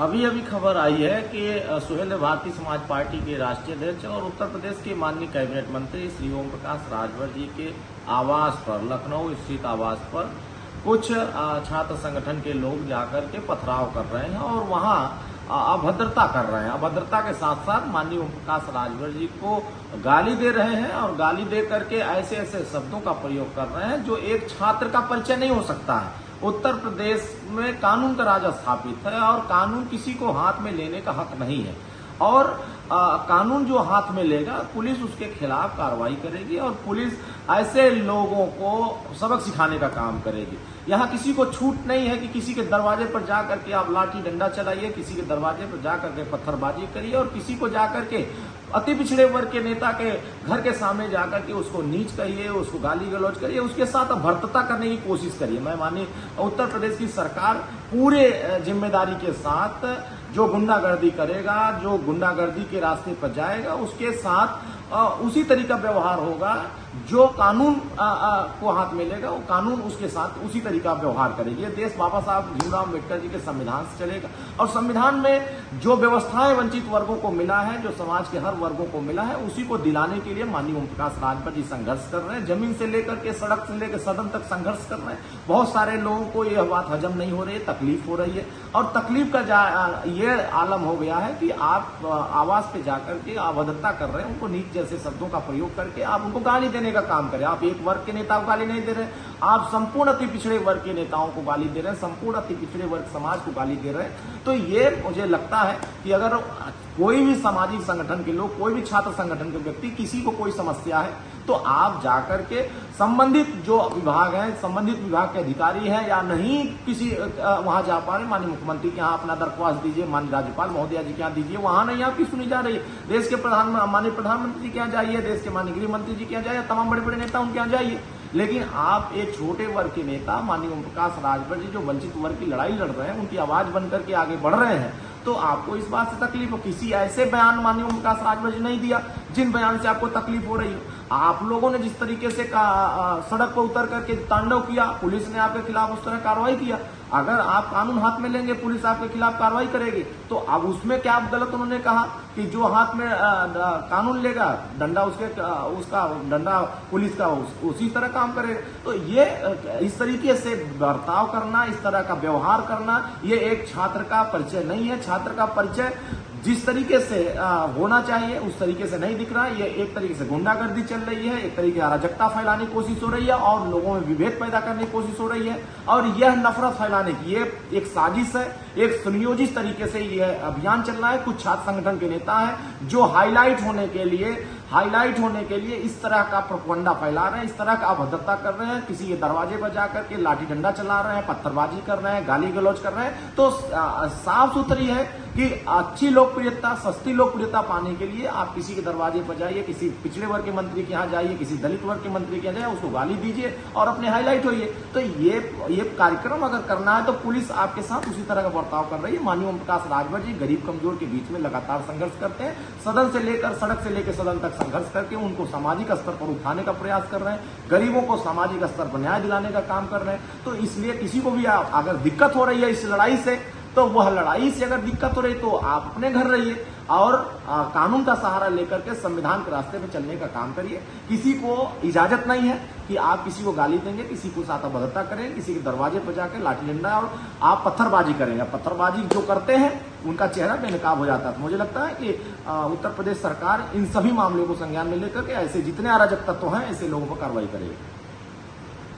अभी अभी खबर आई है कि सुहेलदेव भारतीय समाज पार्टी के राष्ट्रीय अध्यक्ष और उत्तर प्रदेश के माननीय कैबिनेट मंत्री श्री ओम प्रकाश राजभर जी के आवास पर, लखनऊ स्थित आवास पर कुछ छात्र संगठन के लोग जाकर के पथराव कर रहे हैं और वहां अभद्रता कर रहे हैं। अभद्रता के साथ साथ माननीय ओम प्रकाश राजभर जी को गाली दे रहे हैं और गाली दे करके ऐसे ऐसे शब्दों का प्रयोग कर रहे हैं जो एक छात्र का परिचय नहीं हो सकता है। उत्तर प्रदेश में कानून का राज स्थापित है और कानून किसी को हाथ में लेने का हक नहीं है और कानून जो हाथ में लेगा पुलिस उसके खिलाफ कार्रवाई करेगी और पुलिस ऐसे लोगों को सबक सिखाने का काम करेगी। यहाँ किसी को छूट नहीं है कि किसी के दरवाजे पर जा करके आप लाठी डंडा चलाइए, किसी के दरवाजे पर जा करके पत्थरबाजी करिए और किसी को जाकर के अति पिछड़े वर्ग के नेता के घर के सामने जाकर के उसको नीच कहिए, उसको गाली गलौज करिए, उसके साथ भर्तता करने की कोशिश करिए। मैं मानिए उत्तर प्रदेश की सरकार पूरे जिम्मेदारी के साथ जो गुंडागर्दी करेगा, जो गुंडागर्दी के रास्ते पर जाएगा, उसके साथ उसी तरीका व्यवहार होगा। जो कानून को हाथ में लेगा वो कानून उसके साथ उसी तरीका व्यवहार करेगी। ये देश बाबा साहब भीमराव अम्बेडकर जी के संविधान से चलेगा और संविधान में जो व्यवस्थाएं वंचित वर्गों को मिला है, जो समाज के हर वर्गों को मिला है, उसी को दिलाने के लिए माननीय ओम प्रकाश राजभर जी संघर्ष कर रहे हैं। जमीन से लेकर के सड़क से लेकर सदन तक संघर्ष कर रहे हैं। बहुत सारे लोगों को यह बात हजम नहीं हो रही है, तकलीफ हो रही है और तकलीफ का ये आलम हो गया है कि आप आवाज पे जाकर के अभद्रता कर रहे हैं, उनको नीच जैसे शब्दों का प्रयोग करके आप उनको गाली देने का काम करें। आप एक वर्ग के नेता को गाली नहीं दे रहे, आप संपूर्ण अति पिछड़े वर्ग के नेताओं को गाली दे रहे हैं, संपूर्ण अति पिछड़े वर्ग समाज को गाली दे रहे हैं। तो ये मुझे लगता है कि अगर कोई भी सामाजिक संगठन के लोग, कोई भी छात्र संगठन के व्यक्ति, किसी को कोई समस्या है तो आप जाकर के संबंधित जो विभाग है, संबंधित विभाग के अधिकारी हैं या नहीं किसी वहां जा पा रहे, माननीय मुख्यमंत्री के यहाँ अपना दरख्वास्त दीजिए, माननीय राज्यपाल महोदया जी के यहाँ दीजिए, वहां नहीं आपकी सुनी जा रही। देश के माननीय प्रधानमंत्री के यहाँ जाइए, देश के माननीय गृह मंत्री जी के यहाँ जाइए, तमाम बड़े बड़े नेता उनके यहाँ जाइए। लेकिन आप एक छोटे वर्ग के नेता माननीय ओम प्रकाश राजभर जी जो वंचित वर्ग की लड़ाई लड़ रहे हैं, उनकी आवाज बनकर के आगे बढ़ रहे हैं, तो आपको इस बात से तकलीफ हो। किसी ऐसे बयान माननीय ओम प्रकाश राजभर जी नहीं दिया जिन बयान से आपको तकलीफ हो रही हो। आप लोगों ने जिस तरीके से सड़क पर उतर करके तांडव किया, पुलिस ने आपके खिलाफ उस तरह कार्रवाई किया। अगर आप कानून हाथ में लेंगे, पुलिस आपके खिलाफ कार्रवाई करेगी। तो अब उसमें क्या गलत उन्होंने कहा कि जो हाथ में कानून लेगा, डंडा उसका डंडा पुलिस का उसी तरह काम करेगा। तो ये इस तरीके से बर्ताव करना, इस तरह का व्यवहार करना, ये एक छात्र का परिचय नहीं है। छात्र का परिचय जिस तरीके से होना चाहिए उस तरीके से नहीं दिख रहा है। ये एक तरीके से गुंडागर्दी चल रही है, एक तरीके से अराजकता फैलाने की कोशिश हो रही है और लोगों में विभेद पैदा करने की कोशिश हो रही है और यह नफरत फैलाने की ये एक साजिश है। एक सुनियोजित तरीके से यह अभियान चल रहा है। कुछ छात्र संगठन के नेता हैं जो हाईलाइट होने के लिए इस तरह का प्रोपगंडा फैला रहे हैं, इस तरह का अभद्रता कर रहे हैं, किसी के दरवाजे पर जाकर के लाठी डंडा चला रहे हैं, पत्थरबाजी कर रहे हैं, गाली गलौज कर रहे हैं। तो साफ सुथरी है कि अच्छी लोकप्रियता, सस्ती लोकप्रियता पाने के लिए आप किसी के दरवाजे पर जाइए, किसी पिछड़े वर्ग के मंत्री के यहाँ जाइए, किसी दलित वर्ग के मंत्री के यहाँ जाइए, उसको गाली दीजिए और अपने हाईलाइट होइए। तो ये कार्यक्रम अगर करना है तो पुलिस आपके साथ उसी तरह का बर्ताव कर रही है। माननीय ओम प्रकाश राजभर जी गरीब कमजोर के बीच में लगातार संघर्ष करते हैं, सदन से लेकर सड़क से लेकर सदन तक संघर्ष करके उनको सामाजिक स्तर पर उठाने का प्रयास कर रहे हैं, गरीबों को सामाजिक स्तर पर न्याय दिलाने का काम कर रहे हैं। तो इसलिए किसी को भी अगर दिक्कत हो रही है इस लड़ाई से, तो वह लड़ाई से अगर दिक्कत हो रही तो आप अपने घर रहिए और कानून का सहारा लेकर के संविधान के रास्ते पे चलने का काम करिए। किसी को इजाजत नहीं है कि आप किसी को गाली देंगे, किसी को साथ अभद्रता करें, किसी के दरवाजे पर जाकर लाठी डंडा और आप पत्थरबाजी करेंगे। पत्थरबाजी जो करते हैं उनका चेहरा बेनकाब हो जाता है। तो मुझे लगता है कि उत्तर प्रदेश सरकार इन सभी मामलों को संज्ञान में लेकर के ऐसे जितने अराजक तत्व हैं ऐसे लोगों पर कार्रवाई करेगी।